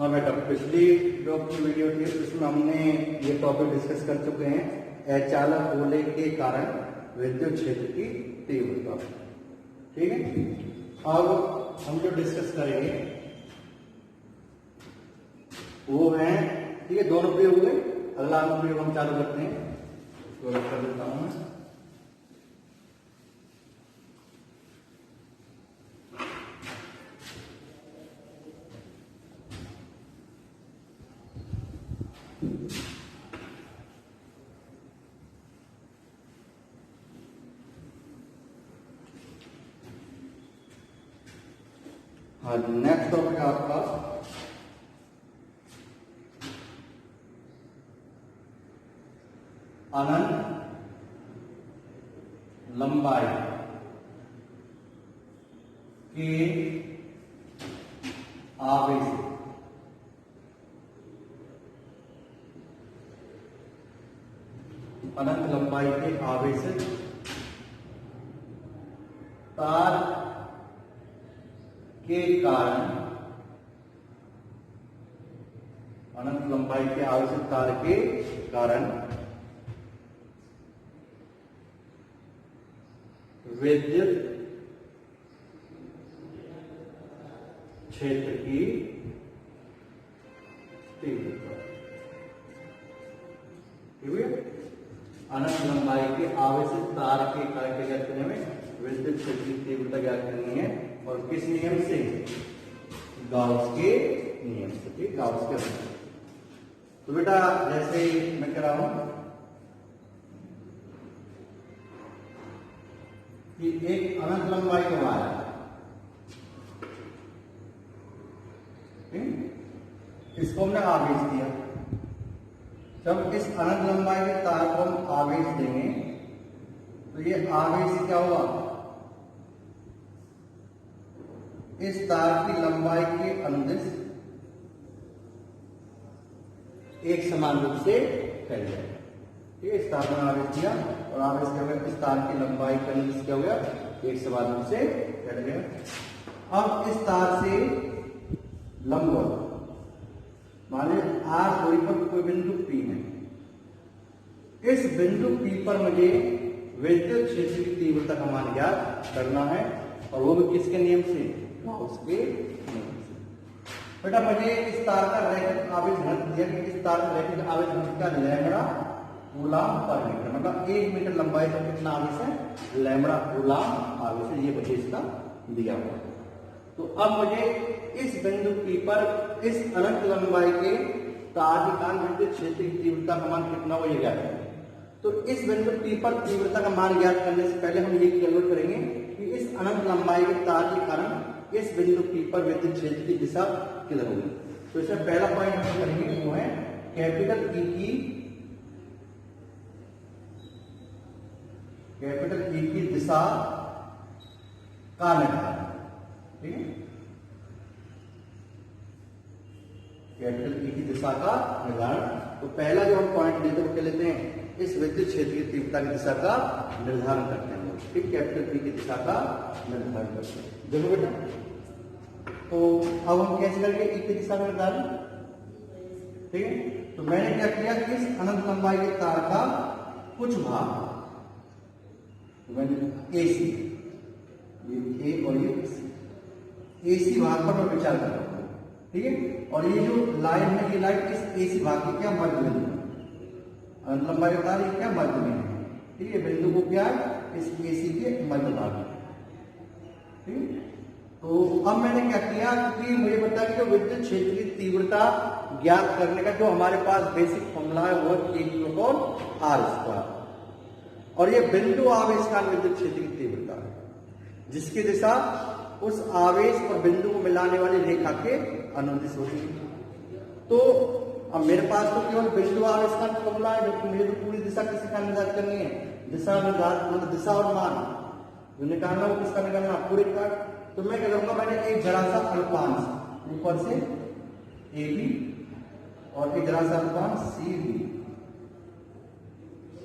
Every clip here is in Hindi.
हाँ बेटा, पिछली जो की वीडियो थी उसमें हमने ये टॉपिक डिस्कस कर चुके हैं, अचानक होने के कारण विद्युत क्षेत्र की तीव्रता। ठीक है, अब हम जो डिस्कस करेंगे वो है, ठीक है, दोनों प्रयोग हुए। अगला अनुप्रयोग हम चालू करते हैं, इसको रख कर देता हूं मैं। हाँ, नेक्स्ट टॉपिक है आपका अनंत लंबाई के आवेश। अनंत लंबाई के आवेश तार के कारण, अनंत लंबाई के आवेश तार के कारण विद्युत क्षेत्र की तीव्रता। अनंत लंबाई के आवेशित तार के कारण ज्ञात करने में विद्युत क्षेत्र की तीव्रता ज्ञात करनी है, और किस नियम से? गाउस के नियम से। ठीक, गाउस के नियम। तो बेटा जैसे मैं कह रहा हूं कि एक अनंत लंबाई का वायर, इसको हमने आवेश दिया। जब इस अनंत लंबाई के तार को हम आवेश देंगे तो ये आवेश क्या हुआ? इस तार की लंबाई के अनुदिश एक समान रूप से फैल जाएगा। ठीक है, इस तार में आवेश दिया और आवेश क्या हुआ? इस तार की लंबाई का अनुदिश क्या हो गया? एक समान रूप से फैल गया। अब इस तार से लंबवत मान लीजिए आर दूरी पर कोई बिंदु P है। इस बिंदु P पर मुझे विद्युत क्षेत्र की तीव्रता का मान ज्ञात करना है, और वो भी किसके नियम से? गाउस के नियम से। बेटा मुझे इस तार का रैखिक आवेश घनत्व दिया कि इस तार का रैखिक आवेश घनत्व का लैम्बडा कूलम पर मीटर, मतलब 1 मीटर लंबाई का कितना आवेश है? लैम्बडा कूलम आवेश है। ये मुझे इसका दिया हुआ है। तो अब मुझे इस बिंदु P पर इस अनंत लंबाई के तार के कारण विद्युत क्षेत्र की तीव्रता का मान कितना हो, ये ज्ञात करें। तो इस बिंदु P पर तीव्रता का मान ज्ञात करने से पहले हम ये कैलकुलेट करेंगे कि इस अनंत लंबाई के तार के कारण इस बिंदु P पर विद्युत क्षेत्र की दिशा किधर होगी। तो इसमें पहला पॉइंट हम करेंगे वो है कैपिटल E की दिशा का निर्धारण। ठीक है, कैपिटल E की दिशा का निर्धारण। तो पहला जो हम पॉइंट लेते हैं वो क्या लेते हैं? इस विद्युत क्षेत्र की तीव्रता की दिशा का निर्धारण करते हैं। ठीक, कैपिटल E की दिशा का निर्धारण करते हैं। देखो बेटा, तो अब हम कैसे करेंगे E की दिशा का निर्धारण? ठीक है, तो मैंने क्या किया कि इस अनंत लंबाई के तार का कुछ भाग, तो मैंने AC, ये A और ये AC भाग पर मैं विचार कर रहा हूं। ठीक है, और ये जो लाइन है, ये लाइन इस AC भाग की क्या मध्य बिंदु है? अनंत लंबाई का तार ये क्या मध्य बिंदु है? ठीक है, बिंदु को क्या है? इस AC के मध्य भाग में। ठीक, तो अब मैंने क्या किया कि मुझे पता है कि विद्युत क्षेत्र की तीव्रता ज्ञात करने का जो हमारे पास बेसिक फॉर्मूला है वो E/R², और ये बिंदु आवेश का विद्युत क्षेत्र की तीव्रता है, जिसकी दिशा उस आवेश और बिंदु को मिलाने वाली रेखा के अनुदिश होती है। तो अब मेरे पास तो केवल बिंदु आवेश का फॉर्मूला है, जो मुझे तो पूरी दिशा किसी का निर्धारित करनी है। दिशा निर्धारित मतलब दिशा और मान जो निकालना हो, किसका निकालना? पूरे का। तो मैं क्या करूंगा, मैंने एक जरा सा अल्पांश ऊपर से AB और एक जरा सा अल्पांश CD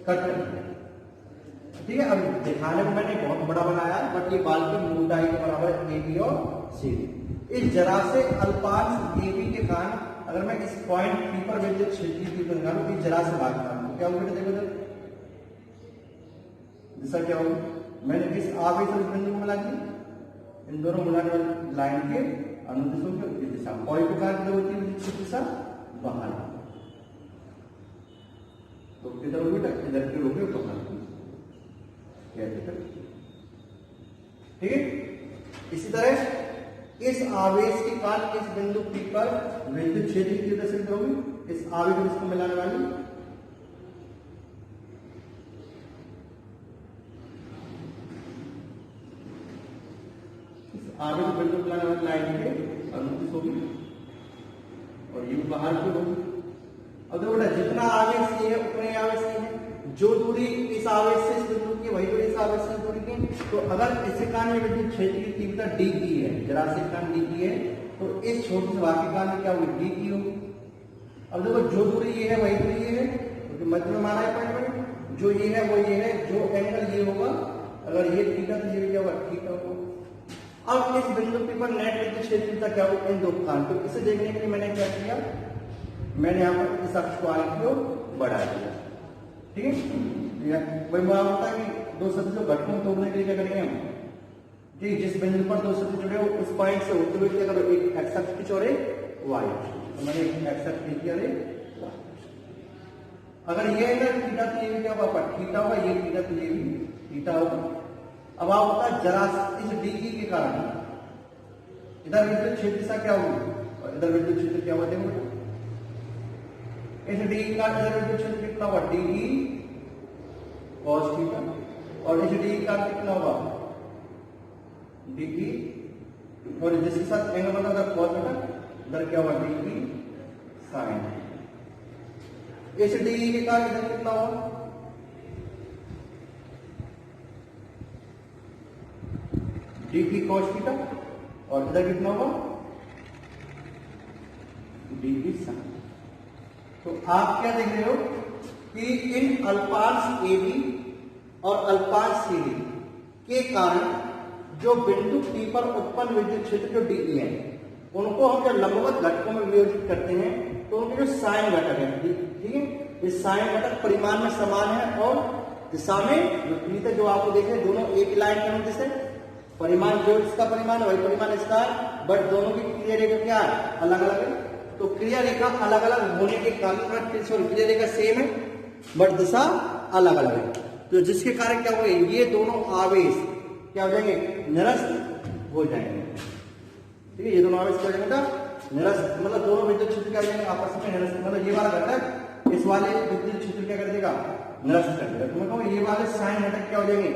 कट कर दिया। ठीक है। अब दिखाने को मैंने बहुत बड़ा बनाया, बट ये बाल की मोटाई के बराबर है AB और CD। इस जरा से अल्पांश AB के कारण अगर मैं इस पॉइंट P पर विद्युत क्षेत्र की निकालूं, इस जरा से भाग करूं तो क्या होगा, देखो दिशा क्या होगी। मैंने इस आवेश और इस बिंदु को मिला दिया, इन दोनों मिलाने वाली लाइन के अनुदिशों की विपरीत दिशा, कोई प्रकार की होती है विद्युत क्षेत्र दिशा बाहर, तो किधर होगी, इधर की होगी बाहर। ठीक है। इसी तरह इस आवेश के कारण इस बिंदु P पर विद्युत क्षेत्र की तीव्रता सिद्ध होगी, इस आवेश और इसको मिलाने वाली आवेश बिंदु मिलाने वाली लाइन के अनुदिश होगी और ये बाहर की होगी। अब देखो बेटा, जितना आवेश ये है उतना ही आवेश ये है, जो दूरी इस आवेश से इस बिंदु की वही दूरी इस आवेश से दूरी की। तो अगर इसके कारण विद्युत क्षेत्र की तीव्रता d की है, जरा से कारण d की है, तो इस छोटे से भाग के कारण क्या होगी, d की होगी। अब देखो, जो दूरी ये है वही दूरी ये है, क्योंकि तो मध्य में माना है पॉइंट, जो ये है वो ये है, जो एंगल ये होगा, अगर ये थीटा तो ये क्या होगा, थीटा होगा। अब इस बिंदु P पर नेट विद्युत क्षेत्र क्या होगा, इन दो कारण। तो इसे देखने के लिए मैंने क्या किया, मैंने यहाँ पर इस अक्ष को आगे को बढ़ा दिया। ठीक है। वही होता है कि दो सदिश घटकों को तोड़ने के लिए क्या करेंगे हम, ठीक, जिस बिंदु पर दो सदिश जुड़े हो उस पॉइंट से होते हुए क्या करो, एक एक्स अक्ष की और एक वाई अक्ष। तो मैंने एक एक्स अक्ष की और एक वाई अक्ष। अगर ये एंगल थीटा तो ये भी क्या होगा, थीटा होगा, ये थीटा तो ये भी थीटा होगा। अब आप होता है जरा इस डी के कारण इधर विद्युत क्षेत्र दिशा क्या होगी और इधर विद्युत क्षेत्र क्या होगा, देखो इस डी का इधर विद्युत क्षेत्र कितना होगा, डी cos थीटा, और इस डी का कितना होगा, डी, और जिसके साथ एंगल बना था cos थीटा, इधर क्या होगा, डी sin। इस डी के कारण इधर कितना होगा, डी cos थीटा, और इधर कितना होगा, डी sin। तो आप क्या देख रहे हो कि इन अल्पांश AB और अल्पांश CD के कारण जो बिंदु P पर उत्पन्न विद्युत क्षेत्र जो DE है, उनको हम जब लंबवत घटकों में वियोजित करते हैं तो उनके जो साइन घटक है, ठीक है, ये साइन घटक परिमाण में समान है और दिशा में विपरीत है। जो आपको देखे दोनों एक लाइन के अनुदिश है, परिमाण जो इसका परिमाण है वही परिमाण इसका है, बट दोनों की क्रिया रेखा क्या है, अलग अलग है। तो क्रिया रेखा अलग अलग होने के कारण क्रिया रेखा सेम है बट दिशा अलग अलग है। तो जिसके कारण क्या होगा, ये दोनों आवेश क्या हो जाएंगे, निरस्त हो जाएंगे। ठीक है, ये दोनों आवेश क्या हो जाएंगे, निरस्त, मतलब दोनों विद्युत क्षेत्र क्या हो जाएंगे आपस में निरस्त। मतलब ये वाला घटक इस वाले विद्युत क्षेत्र क्या कर देगा, निरस्त कर देगा। तो मैं कहूँ ये वाले साइन घटक क्या हो जाएंगे,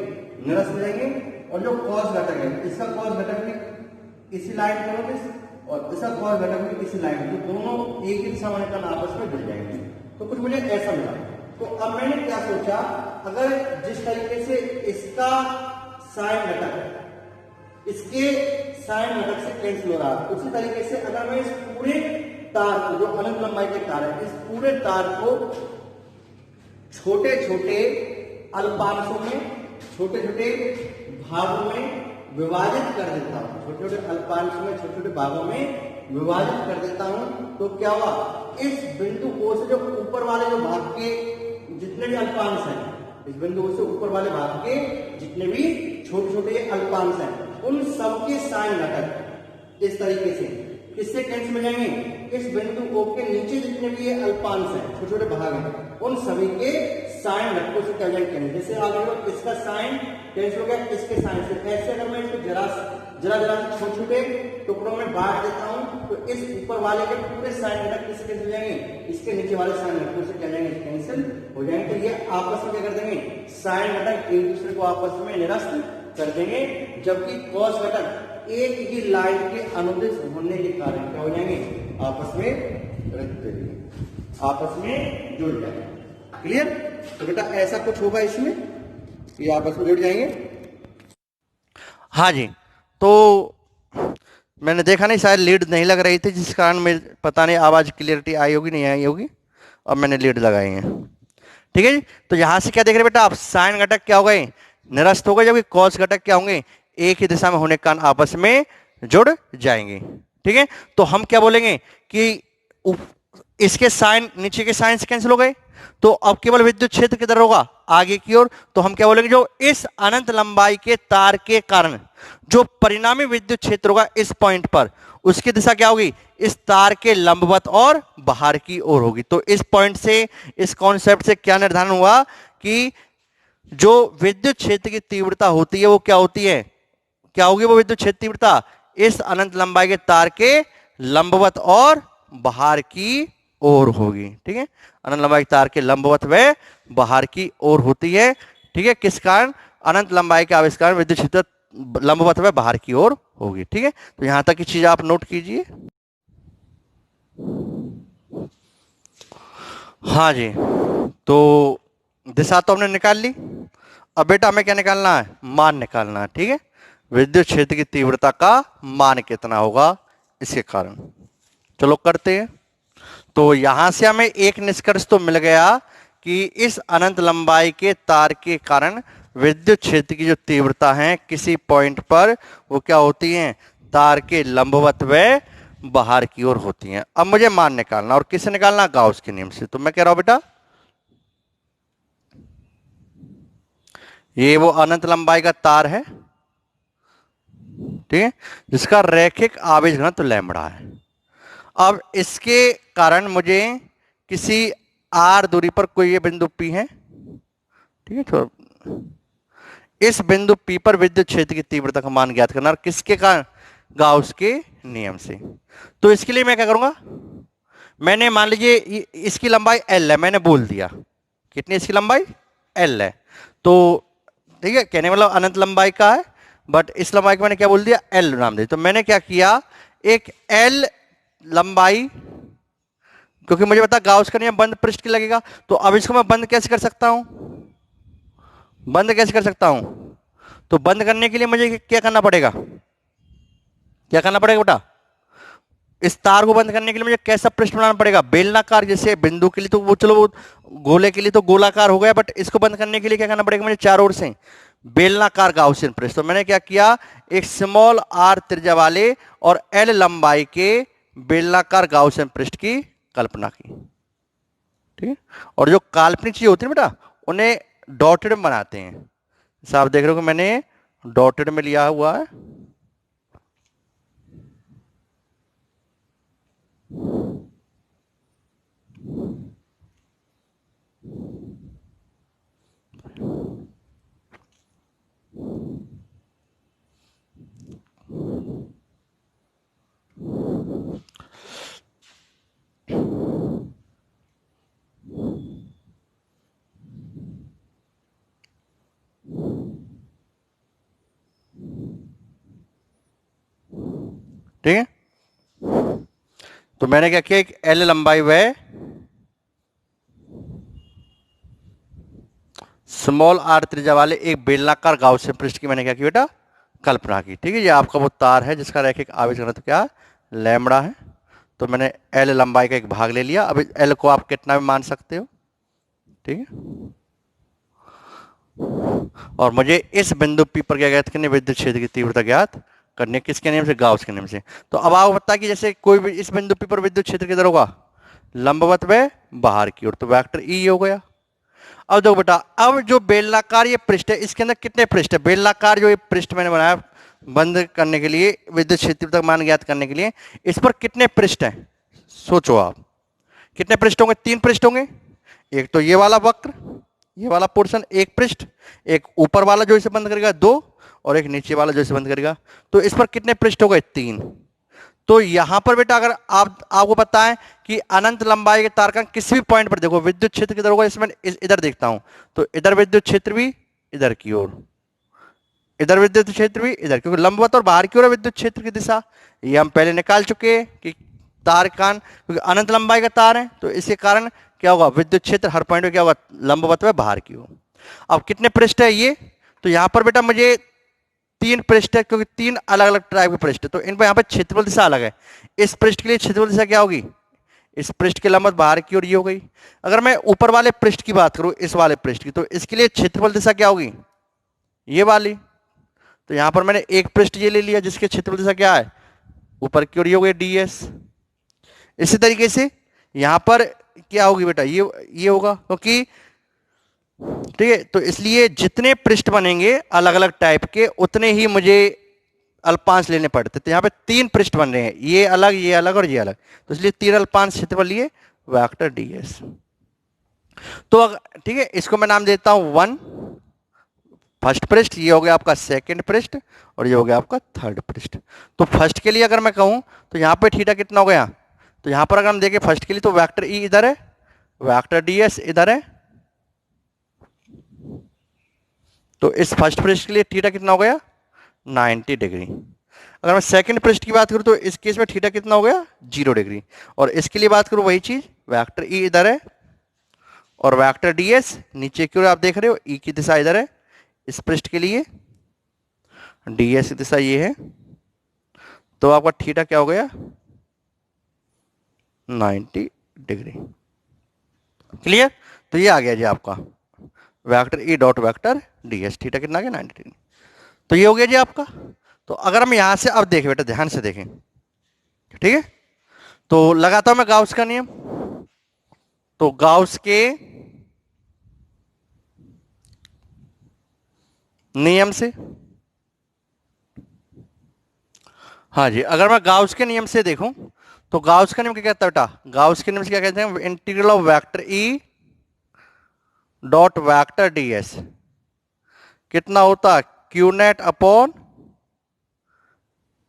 निरस्त हो जाएंगे, और जो कॉस घटक है इसका कॉस घटक भी इसी लाइन के अनुदिश और इसका कॉस घटक भी इसी लाइन, तो दोनों एक ही दिशा होने का आपस में जुड़ जाएंगे। तो कुछ मुझे ऐसा मिला। तो अब मैंने क्या सोचा, अगर जिस तरीके से इसका साइन घटक इसके साइन घटक से कैंसिल हो रहा है, उसी तरीके से अगर मैं इस पूरे तार को, जो अनंत लंबाई के तार है, इस पूरे तार को छोटे छोटे अल्पांशों में, छोटे छोटे भागों में विभाजित कर देता हूं, छोटे छोटे अल्पांश में छोटे छोटे भागों में विभाजित कर देता हूं, तो क्या हुआ, इस बिंदु O से जो ऊपर वाले जो भाग के जितने भी अल्पांश हैं, इस बिंदु O से ऊपर वाले भाग के जितने भी छोटे छोटे अल्पांश हैं, उन सबके साइन घटक इस तरीके से किससे कैंसिल हो जाएंगे, इस बिंदु O के नीचे जितने भी ये अल्पांश हैं, छोटे छोटे भाग हैं, उन सभी के साइन घटकों से क्या हो जाएंगे, जैसे आगे इसका साइन कैंसिल हो गया इसके साइन से। ऐसे अगर मैं इसको जरा जरा छोटे छोटे टुकड़ों में बांट देता हूं, तो इस ऊपर वाले के पूरे साइन घटक किससे कैंसिल हो जाएंगे, इसके नीचे वाले साइन घटकों से क्या जाएंगे, कैंसिल हो जाएंगे। तो ये आपस में क्या कर देंगे, साइन घटक एक दूसरे को आपस में निरस्त कर देंगे, जबकि कॉस घटक एक ही लाइन के अनुदिश होने के कारण क्या हो जाएंगे, आपस में रख देंगे, आपस में जुड़ जाएंगे। क्लियर। तो बेटा ऐसा कुछ होगा इसमें, ये आपस में जुड़ जाएंगे। हाँ जी, तो मैंने देखा नहीं, शायद लीड नहीं लग रही थी, जिस कारण मैं पता नहीं आवाज़ क्लियरिटी आई होगी नहीं आई होगी। अब मैंने लीड लगाई है, ठीक है जी। तो यहां से क्या देख रहे बेटा आप, साइन घटक क्या हो गए, निरस्त हो गए, जबकि कॉस घटक क्या होंगे, एक ही दिशा में होने के कारण आपस में जुड़ जाएंगे। ठीक है, तो हम क्या बोलेंगे कि इसके साइन नीचे के साइन से कैंसिल हो गए, तो अब केवल विद्युत क्षेत्र किधर होगा, आगे की ओर। तो हम क्या बोलेंगे, जो इस अनंत लंबाई के तार के कारण जो परिणामी विद्युत क्षेत्र होगा इस पॉइंट पर, उसकी दिशा क्या होगी, इस तार के लंबवत और बाहर की ओर होगी। तो इस पॉइंट से, इस कॉन्सेप्ट से क्या निर्धारण हुआ कि जो विद्युत क्षेत्र की तीव्रता होती है वो क्या होती है, क्या होगी वो विद्युत क्षेत्र तीव्रता, इस अनंत लंबाई के तार के लंबवत और बाहर की ओर होगी। ठीक है, अनंत लंबाई के तार के लंबवत व बाहर की ओर होती है। ठीक है, किस कारण, अनंत लंबाई के आविष्कार विद्युत क्षेत्र लंबवत व बाहर की ओर होगी। ठीक है, तो यहां तक की चीज आप नोट कीजिए। हाँ जी, तो दिशा तो हमने निकाल ली, अब बेटा हमें क्या निकालना है, मान निकालना है। ठीक है, विद्युत क्षेत्र की तीव्रता का मान कितना होगा इसके कारण। चलो करते हैं। तो यहां से हमें एक निष्कर्ष तो मिल गया कि इस अनंत लंबाई के तार के कारण विद्युत क्षेत्र की जो तीव्रता है किसी पॉइंट पर वो क्या होती है, तार के लंबवत व बाहर की ओर होती हैं। अब मुझे मान निकालना, और किससे निकालना, गाउस के नियम से। तो मैं कह रहा हूं बेटा ये वो अनंत लंबाई का तार है, ठीक है, जिसका रैखिक आवेश घनत्व लैम्बडा है। अब इसके कारण मुझे किसी आर दूरी पर कोई ये बिंदु पी है, ठीक है, तो इस बिंदु पी पर विद्युत क्षेत्र की तीव्रता का मान ज्ञात करना, और किसके कारण, गाउस के नियम से। तो इसके लिए मैं क्या करूंगा, मैंने मान लीजिए इसकी लंबाई एल है, मैंने बोल दिया कितनी इसकी लंबाई एल है, तो ठीक है, कहने वाला अनंत लंबाई का है, बट इस लंबाई को मैंने क्या बोल दिया, एल नाम दे। तो मैंने क्या किया, एक एल लंबाई, क्योंकि मुझे पता गाउस का नियम बंद पृष्ठ की लगेगा, तो अब इसको मैं बंद कैसे कर सकता हूं, बंद कैसे कर सकता हूं, तो बंद करने के लिए मुझे क्या करना पड़ेगा, क्या करना पड़ेगा बेटा, इस तार को बंद करने के लिए मुझे कैसा पृष्ठ बनाना पड़ेगा, बेलनाकार। जैसे बिंदु के लिए तो वो चलो, वो गोले के लिए तो गोलाकार हो गया, बट इसको बंद करने के लिए क्या करना पड़ेगा मुझे, चारों ओर से बेलनाकार गाउसियन पृष्ठ। तो मैंने क्या किया, एक स्मॉल आर त्रिज्या वाले और एल लंबाई के बेलनाकार गाउसियन पृष्ठ की कल्पना की। ठीक है, और जो काल्पनिक चीज होती है बेटा उन्हें डॉटेड में बनाते हैं। जैसे आप देख रहे हो कि मैंने डॉटेड में लिया हुआ है। ठीक है, तो मैंने क्या किया, एक एल लंबाई व स्मॉल आर त्रिज्या वाले एक बेलनाकार गाउसियन पृष्ठ की मैंने क्या की बेटा, कल्पना की। ठीक है, ये आपका वो तार है जिसका रैखिक आवेश घनत्व क्या, लैम्बडा है। तो मैंने एल लंबाई का एक भाग ले लिया। अब एल को आप कितना भी मान सकते हो, ठीक है, और मुझे इस बिंदु पी पर क्या ज्ञात करनी, विद्युत क्षेत्र की तीव्रता ज्ञात करने, किसके नियम से, गाउस के नियम से। तो अब आपको पता है कि जैसे कोई भी इस बिंदु पी पर विद्युत क्षेत्र किधर होगा, लंबवत व बाहर की ओर, तो वेक्टर ई हो गया। अब देखो बेटा, अब जो बेलनाकार ये पृष्ठ है, इसके अंदर कितने पृष्ठ है, बेलनाकार जो ये पृष्ठ मैंने बनाया बंद करने के लिए, विद्युत क्षेत्र तक मान ज्ञात करने के लिए, इस पर कितने पृष्ठ हैं, सोचो आप, कितने पृष्ठ होंगे, 3 पृष्ठ होंगे। एक तो ये वाला वक्र, ये वाला पोर्शन एक पृष्ठ, एक ऊपर वाला जो इसे बंद करेगा 2, और एक नीचे वाला जो इसे बंद करेगा। तो इस पर कितने पृष्ठ हो गए, 3। तो यहां पर बेटा अगर आपको पता है कि अनंत लंबाई के तार का किसी भी पॉइंट पर देखो विद्युत क्षेत्र किधर होगा, इसमें इधर देखता हूं, तो इधर विद्युत क्षेत्र भी इधर की ओर, इधर विद्युत क्षेत्र भी इधर, क्योंकि लंबवत और बाहर की ओर विद्युत क्षेत्र की दिशा, ये हम पहले निकाल चुके हैं कि तार कान, क्योंकि अनंत लंबाई का तार है तो इसके कारण क्या होगा, विद्युत क्षेत्र हर पॉइंट पे क्या होगा, लंबवत व बाहर की ओर। अब कितने पृष्ठ है ये, तो यहां पर बेटा मुझे 3 पृष्ठ है, क्योंकि 3 अलग अलग टाइप के पृष्ठ है, तो इन पर यहाँ पर क्षेत्रफल दिशा अलग है। इस पृष्ठ के लिए क्षेत्रफल दिशा क्या होगी, इस पृष्ठ के लंबवत बाहर की ओर ये हो गई। अगर मैं ऊपर वाले पृष्ठ की बात करूं, इस वाले पृष्ठ की, तो इसके लिए क्षेत्रफल दिशा क्या होगी, ये वाली। तो यहां पर मैंने एक पृष्ठ ये ले लिया जिसके क्षेत्रफल दिशा क्या है, ऊपर की ओर, ये हो गई ds। इसी तरीके से यहां पर क्या होगी बेटा, ये होगा, क्योंकि ठीक है, तो इसलिए जितने पृष्ठ बनेंगे अलग अलग टाइप के, उतने ही मुझे अल्पांश लेने पड़ते। तो यहाँ पे 3 पृष्ठ बन रहे हैं, ये अलग और ये अलग, तो इसलिए 3 अल्पांश क्षेत्रफल लिए वेक्टर ds। तो ठीक है, इसको मैं नाम देता हूं 1 फर्स्ट पृष्ठ, ये हो गया आपका सेकंड पृष्ठ, और ये हो गया आपका थर्ड पृष्ठ। तो फर्स्ट के लिए अगर मैं कहूं तो यहाँ पे थीटा कितना हो गया, तो यहाँ पर अगर हम देखें फर्स्ट के लिए, तो वेक्टर ई इधर है, वेक्टर ds इधर है। तो इस फर्स्ट पृष्ठ के लिए थीटा कितना हो गया, 90 डिग्री। अगर मैं सेकंड पृष्ठ की बात करूं तो इस केस में थीटा कितना हो गया, 0 डिग्री। और इसके लिए बात करूं वही चीज, वेक्टर ई इधर है और वेक्टर ds नीचे की ओर आप देख रहे हो, ई की दिशा इधर है इस पृष्ठ के लिए, ds की दिशा ये है। तो आपका थीटा क्या हो गया, 90 डिग्री। क्लियर। तो ये आ गया जी आपका vector E dot vector ds, theta कितना आ गया, 90 डिग्री। तो ये हो गया जी आपका। तो अगर हम यहां से अब देखें बेटा, ध्यान से देखें, ठीक है, तो लगाता हूं मैं गाउस का नियम। तो गाउस के नियम से, हाँ जी, अगर मैं गाउस के नियम से देखूं तो गाउस का नियम क्या कहता है बेटा, गाउस के नियम से क्या कहते हैं, integral of vector E dot vector ds कितना होता है, Q net upon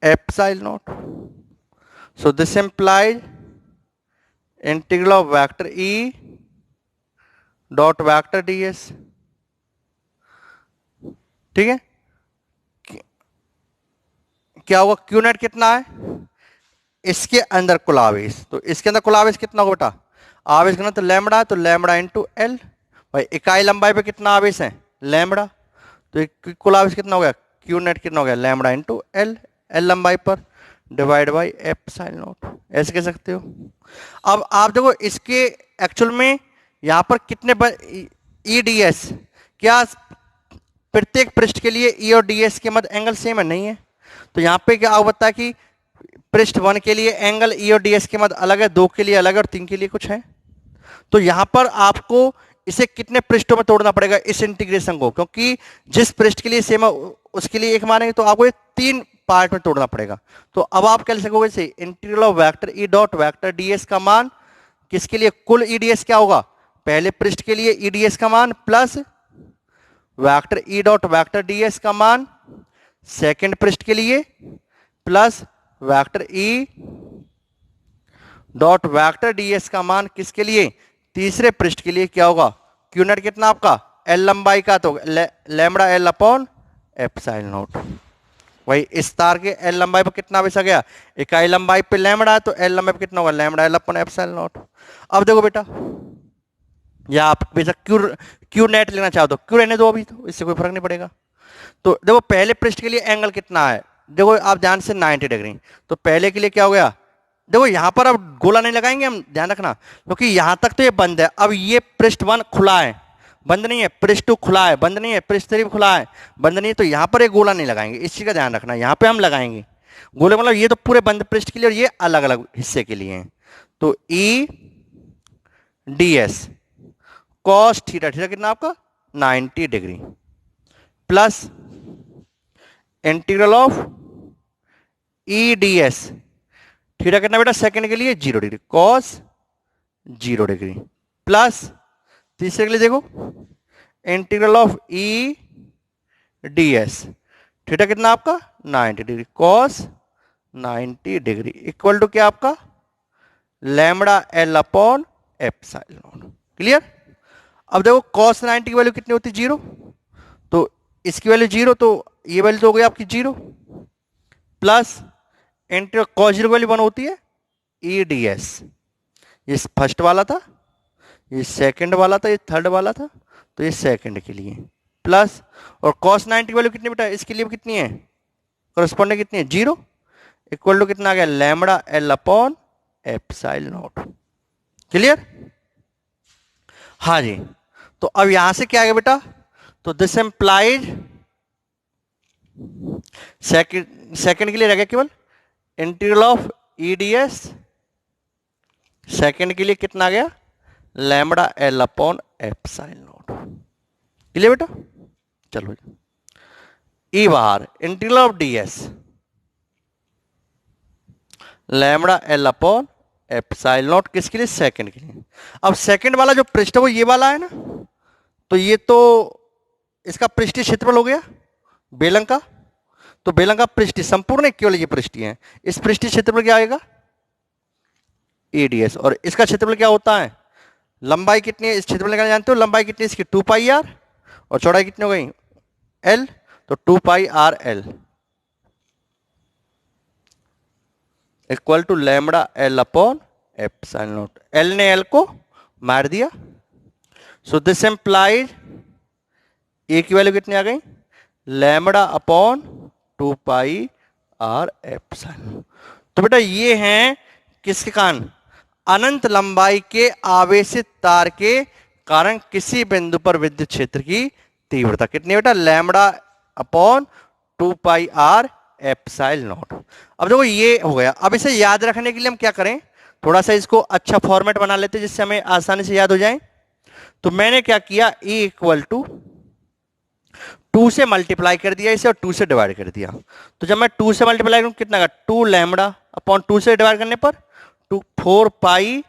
epsilon not. So this implies integral of vector E dot vector ds। ठीक है, क्या होगा, क्यू नेट कितना है, इसके अंदर कुल आवेश, तो इसके अंदर कुल आवेश कितना होगा बेटा, आवेश घनत्व तो लैम्बडा, तो लैम्बडा इंटू एल। भाई इकाई लंबाई पे कितना आवेश है, लैम्बडा, तो कुल आवेश कितना हो गया, क्यू नेट कितना हो गया, लैम्बडा इंटू एल, एल लंबाई पर डिवाइड बाई एप्सिलॉन नॉट, ऐसे कह सकते हो। अब आप देखो इसके एक्चुअल में यहां पर कितने ई डी एस, क्या प्रत्येक पृष्ठ के लिए ई और ds के मध्य एंगल सेम है, नहीं है। तो यहां पे क्या बता कि पृष्ठ 1 के लिए एंगल ई और ds के मध्य अलग है, 2 के लिए अलग है और 3 के लिए कुछ है। तो यहां पर आपको इसे कितने पृष्ठों में तोड़ना पड़ेगा इस इंटीग्रेशन को, क्योंकि जिस पृष्ठ के लिए सेम है उसके लिए एक मानेंगे, तो आपको ये 3 पार्ट में तोड़ना पड़ेगा। तो अब आप कह सकोगे से integral of vector E dot vector ds का मान किसके लिए, कुल ई ds क्या होगा, पहले पृष्ठ के लिए ई ds का मान plus vector E dot vector ds का मान सेकंड पृष्ठ के लिए plus vector E dot vector ds का मान किसके लिए, तीसरे पृष्ठ के लिए, क्या होगा, क्यू नेट कितना आपका, एल लंबाई का, तो lambda L upon epsilon not. वही इस तार के एल लंबाई पर कितना आवेश आ गया, इकाई लंबाई पे लैम्बडा, तो एल लंबाई पर कितना होगा, lambda L upon epsilon naught. अब देखो बेटा, या आप बेशक क्यू नेट लेना चाहो तो क्यू रहने दो अभी, तो इससे कोई फर्क नहीं पड़ेगा। तो देखो पहले पृष्ठ के लिए एंगल कितना है, देखो आप ध्यान से 90 डिग्री। तो पहले के लिए क्या हो गया, देखो यहां पर अब गोला नहीं लगाएंगे हम, ध्यान रखना, क्योंकि यहां तक तो ये बंद है। अब ये पृष्ठ 1 खुला है, बंद नहीं है, पृष्ठ 2 खुला है, बंद नहीं है, पृष्ठ 3 खुला है, बंद नहीं है। तो यहां पर एक गोला नहीं लगाएंगे, इस चीज का ध्यान रखना। यहां पे हम लगाएंगे गोले, मतलब ये तो पूरे बंद पृष्ठ के लिए और ये अलग अलग हिस्से के लिए हैं। तो ई ds कॉस थीटा, थीटा कितना आपका 90 degree, plus integral of E ds, theta कितना बेटा सेकंड के लिए 0 डिग्री, कॉस 0 डिग्री, प्लस तीसरे के लिए देखो integral of E ds, theta कितना आपका 90 degree, cos 90 degree, equal to क्या आपका lambda L upon epsilon. Clear. अब देखो cos 90 की वैल्यू कितनी होती है, 0, तो इसकी वैल्यू 0, तो ये वैल्यू तो हो गई आपकी 0, प्लस इंटीग्रल cos 0 की वैल्यू 1 होती है ई ds, ये फर्स्ट वाला था, ये सेकंड वाला था, ये थर्ड वाला था, तो ये सेकंड के लिए, प्लस और cos 90 की वैल्यू कितनी बेटा, इसके लिए कितनी है, करस्पॉन्डिंग कितनी है, 0, इक्वल टू कितना आ गया lambda L upon epsilon not. Clear? हाँ जी, तो अब यहां से क्या आ गया बेटा, तो दिस एम्प्लाइज सेकंड के लिए रह गया केवल इंटीग्रल ऑफ ईडीएस, सेकंड के लिए कितना आ गया, lambda L upon epsilon not. Clear बेटा? चलो ई बाहर integral of DS lambda L upon epsilon not, किसके लिए, सेकंड के लिए। अब सेकंड वाला जो पृष्ठ है वो ये वाला है ना, तो ये तो इसका पृष्ठीय क्षेत्रफल हो गया बेलंग का, तो बेलंग का पृष्ठीय संपूर्ण है, केवल ये पृष्ठीय है, इस पृष्ठीय क्षेत्रफल क्या आएगा, एडीएस। और इसका क्षेत्रफल क्या होता है, लंबाई कितनी है, इस क्षेत्रफल निकालना जानते हो, लंबाई कितनी है इसकी 2 पाई आर, और चौड़ाई कितनी हो गई एल, तो 2 pi R L equal to lambda L upon epsilon naught. L ने एल को मार दिया, सो दिस एम्प्लाइज ए की वैल्यू कितनी आ गई, lambda upon 2 pi R epsilon. तो बेटा ये हैं किसके कारण, अनंत लंबाई के आवेशित तार के कारण किसी बिंदु पर विद्युत क्षेत्र की तीव्रता कितनी है बेटा, lambda upon 2 pi R epsilon naught. अब देखो ये हो गया, अब इसे याद रखने के लिए हम क्या करें, थोड़ा सा इसको अच्छा फॉर्मेट बना लेते हैं जिससे हमें आसानी से याद हो जाए। तो मैंने क्या किया, E इक्वल टू 2 से मल्टीप्लाई कर दिया इसे और 2 से डिवाइड कर दिया। तो जब मैं 2 से मल्टीप्लाई करूं कितना का, 2 लैम्बडा अपॉन 2 से डिवाइड करने पर 4 pi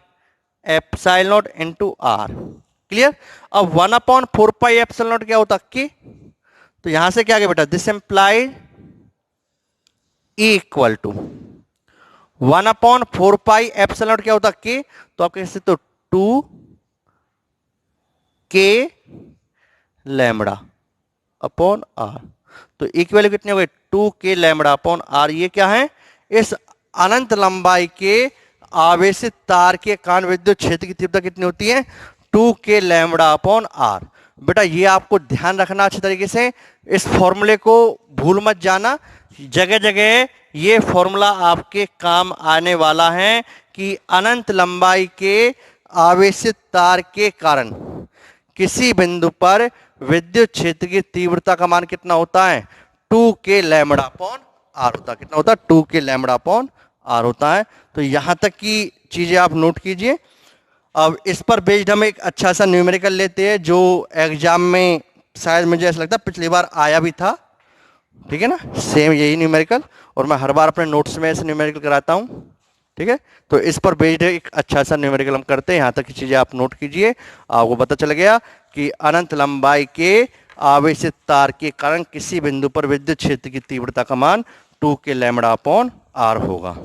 epsilon naught into R. Clear? अब 1 अपॉन 4 पाई एप्सिलॉन नॉट क्या होता के, तो यहां से क्या आ गया बेटा, this implies E equal to 1 upon 4 pi epsilon naught क्या होता के, तो आप कह सकते हो 2 के लैम्बडा अपॉन आर। तो E की वैल्यू कितनी हो गई, 2 के लैम्बडा अपॉन आर। ये क्या है, इस अनंत लंबाई के आवेशित तार के कारण विद्युत क्षेत्र की तीव्रता कितनी होती है, 2 के लैम्बडा अपॉन आर। बेटा ये आपको ध्यान रखना अच्छे तरीके से, इस फॉर्मूले को भूल मत जाना, जगह जगह ये फॉर्मूला आपके काम आने वाला है कि अनंत लंबाई के आवेशित तार के कारण किसी बिंदु पर विद्युत क्षेत्र की तीव्रता का मान कितना होता है, 2 के लैम्बडा अपॉन आर होता है। कितना होता है, 2 के लैम्बडा अपॉन आर होता है। तो यहां तक की चीजें आप नोट कीजिए। अब इस पर बेस्ड हम एक अच्छा सा न्यूमेरिकल लेते हैं जो एग्जाम में शायद मुझे ऐसा लगता है पिछली बार आया भी था, ठीक है ना, सेम यही न्यूमेरिकल, और मैं हर बार अपने नोट्स में ऐसे न्यूमेरिकल कराता हूं, ठीक है। तो इस पर बेस्ड एक अच्छा सा न्यूमेरिकल हम करते हैं, यहां तक की चीजें आप नोट कीजिए। आपको पता चल गया कि अनंत लंबाई के आवेशित तार के कारण किसी बिंदु पर विद्युत क्षेत्र की तीव्रता का मान 2 के लैम्बडा अपॉन आर होगा।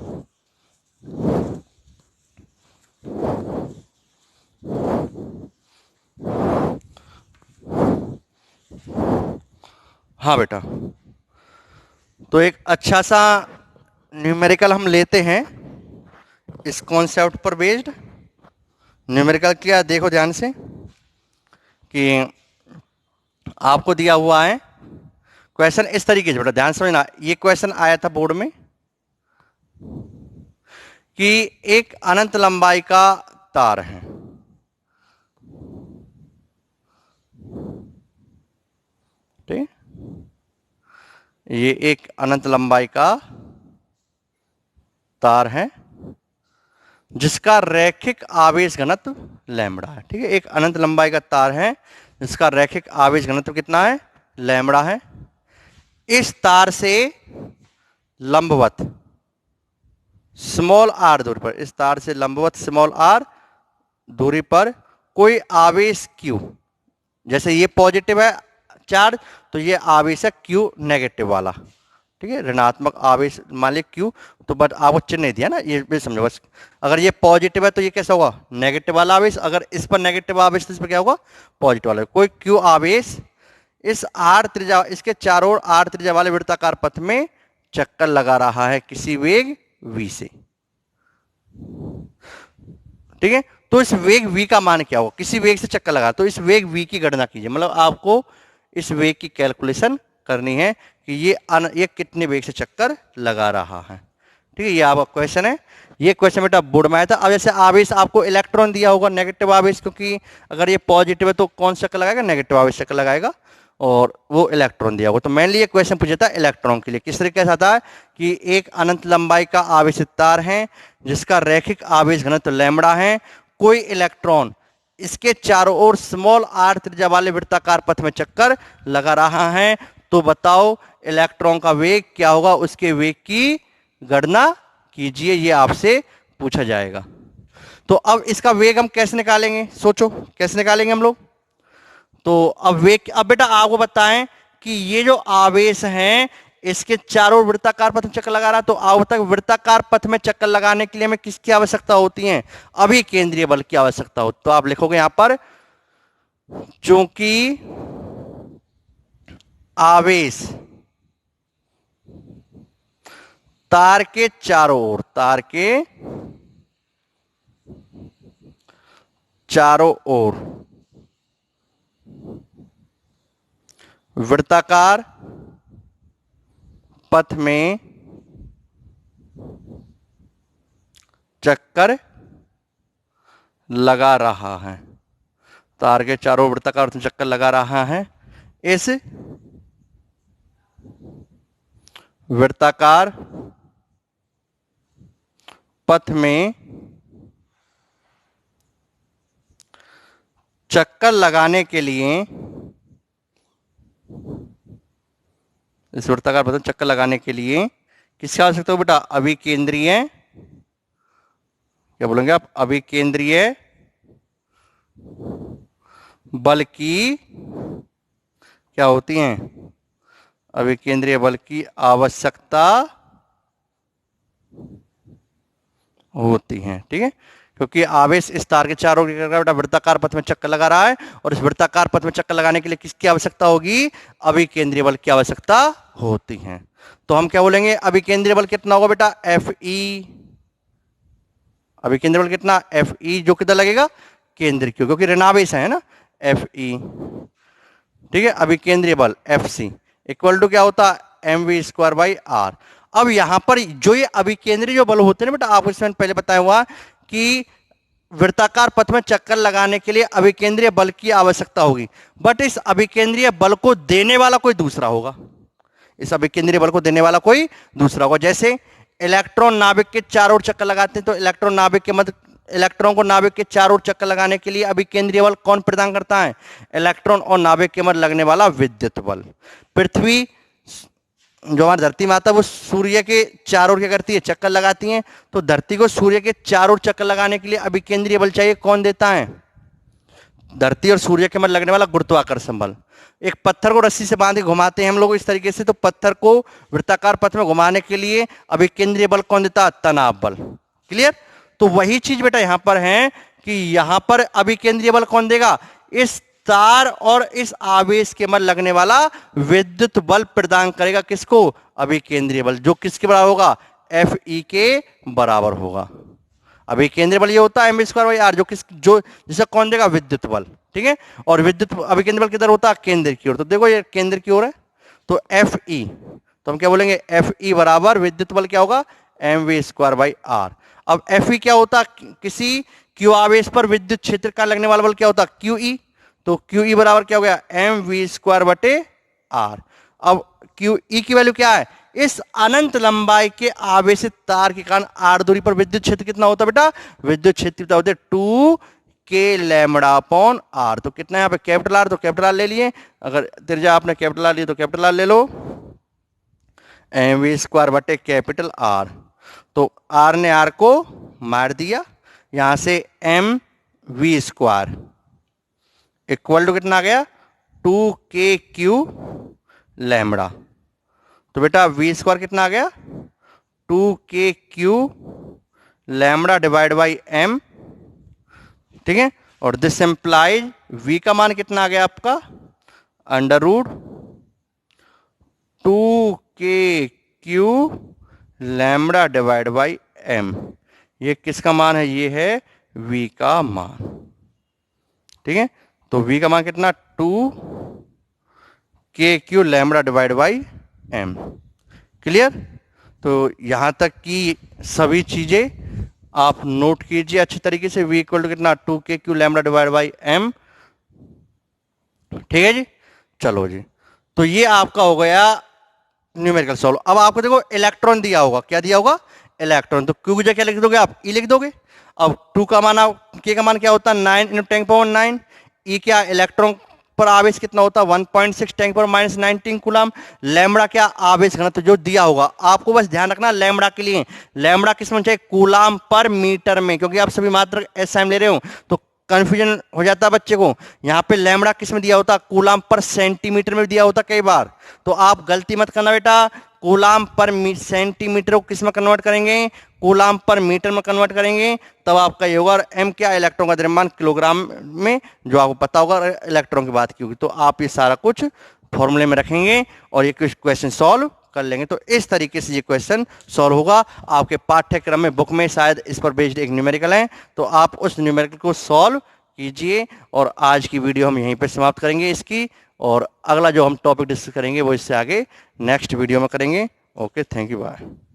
हाँ बेटा, तो एक अच्छा सा न्यूमेरिकल हम लेते हैं इस कॉन्सेप्ट पर बेस्ड। न्यूमेरिकल क्या, देखो ध्यान से कि आपको दिया हुआ है क्वेश्चन इस तरीके से, बेटा ध्यान से समझना। ये क्वेश्चन आया था बोर्ड में कि एक अनंत लंबाई का तार है, ठीक, ये एक अनंत लंबाई का तार है जिसका रैखिक आवेश घनत्व लैम्बडा है, ठीक है। एक अनंत लंबाई का तार है जिसका रैखिक आवेश घनत्व कितना है, लैम्बडा है। इस तार से लंबवत स्मॉल आर दूरी पर, इस तार से लंबवत स्मॉल आर दूरी पर कोई आवेश Q, जैसे ये पॉजिटिव है चार्ज तो ये आवेश है Q नेगेटिव वाला, ठीक है, ऋणात्मक आवेश मान लिया Q, तो बट आपको चिन्ह नहीं दिया ना, ये भी समझो बस। अगर ये पॉजिटिव है तो ये कैसा होगा, नेगेटिव वाला आवेश, अगर इस पर नेगेटिव आवेश तो इस पर क्या होगा, पॉजिटिव वाला। कोई Q आवेश इस R त्रिज्या, इसके चारों ओर R त्रिज्या वाले वृत्ताकार पथ में चक्कर लगा रहा है किसी वेग v से, ठीक है। तो इस वेग v का मान क्या होगा, किसी वेग से चक्कर लगा, तो इस वेग v की गणना कीजिए, मतलब आपको इस वेग की कैलकुलेशन करनी है कि ये कितने वेग से चक्कर लगा रहा है, ठीक है, ये आपका क्वेश्चन है। ये क्वेश्चन बेटा बोर्ड में आया था। अब जैसे आवेश आपको इलेक्ट्रॉन दिया होगा, नेगेटिव आवेश, क्योंकि अगर ये पॉजिटिव है तो कौन सा चक्कर लगाएगा, नेगेटिव आवेश चक्कर लगाएगा, और वो इलेक्ट्रॉन दिया होगा। तो मेनली ये क्वेश्चन पूछा था इलेक्ट्रॉन के लिए। किस तरीके से आता है कि एक अनंत लंबाई का आवेशित तार है जिसका रैखिक आवेश घनत्व लैम्बडा है, कोई इलेक्ट्रॉन इसके चारों ओर स्मॉल आर त्रिज्या वाले वृत्ताकार पथ में चक्कर लगा रहा है, तो बताओ इलेक्ट्रॉन का वेग क्या होगा, उसके वेग की गणना कीजिए, ये आपसे पूछा जाएगा। तो अब इसका वेग हम कैसे निकालेंगे, सोचो कैसे निकालेंगे हम लोग। तो अब वेग, अब बेटा आपको बताएं कि ये जो आवेश हैं इसके चारों वृत्ताकार पथ में चक्कर लगा रहा है, तो अब तक वृत्ताकार पथ में चक्कर लगाने के लिए हमें किसकी आवश्यकता होती है, अभी केंद्रीय बल की आवश्यकता होती। तो आप लिखोगे यहां पर, चूंकि आवेश तार के चारों ओर, तार के चारों ओर वृत्ताकार पथ में चक्कर लगा रहा है, तार के चारों वृत्ताकार में चक्कर लगा रहा है, इस वृत्ताकार पथ में चक्कर लगाने के लिए, इस वृत्ताकार पथ में चक्कर लगाने के लिए किसकी आवश्यकता हो बेटा, अभिकेंद्रीय, क्या बोलेंगे आप, अभिकेंद्रीय बल की क्या होती है, अभिकेंद्रीय बल की आवश्यकता होती है। ठीक है, क्योंकि आवेश इस तार के चारों ओर वृत्ताकार पथ में चक्कर लगा रहा है, और इस वृत्ताकार पथ में चक्कर लगाने के लिए किसकी आवश्यकता होगी, अभिकेंद्रीय बल की आवश्यकता होती है। तो हम क्या बोलेंगे, अभिकेंद्रीय बल कितना होगा बेटा, एफ ई, अभिकेंद्रीय बल कितना, एफ ई, जो कितना लगेगा, केंद्र क्यों, क्योंकि ऋणावेश है ना, एफ ई। ठीक है, अभिकेंद्रीय बल एफ सी इक्वल टू क्या होता है, M V square by R. अब यहां पर जो ये अभिकेंद्रीय जो बल होते हैं ना बेटा, आपको इसमें पहले बताया हुआ कि वृत्ताकार पथ में चक्कर लगाने के लिए अभिकेंद्रीय बल की आवश्यकता होगी, बट इस अभिकेंद्रीय बल को देने वाला कोई दूसरा होगा, इस अभिकेंद्रीय बल को देने वाला कोई दूसरा होगा। जैसे इलेक्ट्रॉन नाभिक के चारों ओर चक्कर लगाते हैं, तो इलेक्ट्रॉन नाभिक के मध्य, इलेक्ट्रॉन को नाभिक के चारों ओर चक्कर लगाने के लिए अभिकेंद्रीय बल कौन प्रदान करता है, इलेक्ट्रॉन और नाभिक के मध्य लगने वाला विद्युत बल। पृथ्वी जो हमारी धरती माता, वो सूर्य के चारों ओर क्या करती है, चक्कर लगाती है, तो धरती को सूर्य के चारों ओर चक्कर लगाने के लिए अभिकेंद्रीय बल चाहिए, कौन देता है, धरती और सूर्य के मध्य लगने वाला गुरुत्वाकर्षण बल। एक पत्थर को रस्सी से बांध के घुमाते हैं हम लोग इस तरीके से, तो पत्थर को वृत्ताकार पथ में घुमाने के लिए अभिकेंद्रीय बल कौन देता है, तनाव बल। क्लियर। तो वही चीज बेटा यहां पर है कि यहां पर अभिकेंद्रीय बल कौन देगा, इस तार और इस आवेश के मध्य लगने वाला विद्युत बल प्रदान करेगा, किसको, अभिकेंद्रीय बल, जो किसके बराबर होगा, एफ ई के बराबर होगा। अभिकेंद्रीय बल ये होता है एम स्क्वायर बाई आर, जो जिसे कौन देगा, विद्युत बल। ठीक है, और विद्युत अभिकेंद्रीय बल किधर होता है, केंद्र की ओर। तो देखो ये केंद्र की ओर है, तो एफ ई, तो हम क्या बोलेंगे, एफ ई बराबर विद्युत बल क्या होगा, M V square by R. अब एफ ई क्या होता है, किसी क्यू आवेश पर विद्युत क्षेत्र का लगने वाला बल क्या होता है, क्यू ई, तो क्यू ई बराबर क्या हो गया, एम वी स्क्वायर बटे आर। अब क्यू ई की वैल्यू क्या है, इस अनंत लंबाई के आवेशित तार के कारण आर दूरी पर विद्युत क्षेत्र कितना होता है बेटा, विद्युत क्षेत्र होता है 2 के लैम्बडा अपॉन आर। तो कितना है यहाँ पे, कैपिटल आर, तो कैपिटल आर ले लिए, अगर त्रिज्या आपने कैपिटल आर ली तो कैपिटल आर ले लो, एम वी स्क्वायर बटे कैपिटल आर। तो आर ने आर को मार दिया, यहां से M V square equal to कितना आ गया, 2 के क्यू लैम्बडा। तो बेटा वी स्क्वायर कितना आ गया, 2 के Q lambda divide by M. ठीक है, और दिस एम्प्लाइज वी का मान कितना आ गया आपका, अंडर रूट 2 के Q lambda divide by M. ये किसका मान है, ये है वी का मान। ठीक है, तो v का मान कितना, 2 के Q lambda divide by M. Clear. तो यहाँ तक कि सभी चीज़ें आप नोट कीजिए अच्छे तरीके से। v इक्वल टू कितना 2k lambda divide by m। ठीक है जी, चलो जी, तो ये आपका हो गया न्यूमेरिकल सॉल्व। अब आपको देखो इलेक्ट्रॉन दिया होगा, क्या दिया होगा, इलेक्ट्रॉन। तो क्यू की जगह क्या लिख दोगे आप, ई लिख दोगे। अब 2 का मान, के का मान क्या होता है 9 × 10⁻⁹। ई क्या, इलेक्ट्रॉन पर आवेश कितना होता है 1.6 10⁻⁻19 कूलम। लैम्बडा क्या, आवेश घनत्व जो दिया होगा। आपको बस ध्यान रखना लैम्बडा के लिए, लैम्बडा किस में चाहिए, कूलम पर मीटर में, क्योंकि आप सभी मात्रक एसआई ले रहे हो तो कंफ्यूजन हो जाता है बच्चे को। यहाँ पे लैम्बडा किस में दिया होता, कूलम पर सेंटीमीटर में दिया होता कई बार। तो आप गलती मत करना बेटा, कूलम पर सेंटीमीटर को किस में कन्वर्ट करेंगे, कूलम पर मीटर में कन्वर्ट करेंगे, तब आपका ये होगा। एम क्या, इलेक्ट्रॉन का द्रव्यमान किलोग्राम में, जो आपको पता होगा इलेक्ट्रॉन की बात की होगी। तो आप ये सारा कुछ फॉर्मूले में रखेंगे और ये क्वेश्चन सॉल्व कर लेंगे। तो इस तरीके से ये क्वेश्चन सॉल्व होगा। आपके पाठ्यक्रम में बुक में शायद इस पर बेस्ड एक न्यूमेरिकल है, तो आप उस न्यूमेरिकल को सॉल्व कीजिए। और आज की वीडियो हम यहीं पर समाप्त करेंगे इसकी, और अगला जो हम टॉपिक डिस्कस करेंगे वो इससे आगे नेक्स्ट वीडियो में करेंगे। Okay, thank you, bye.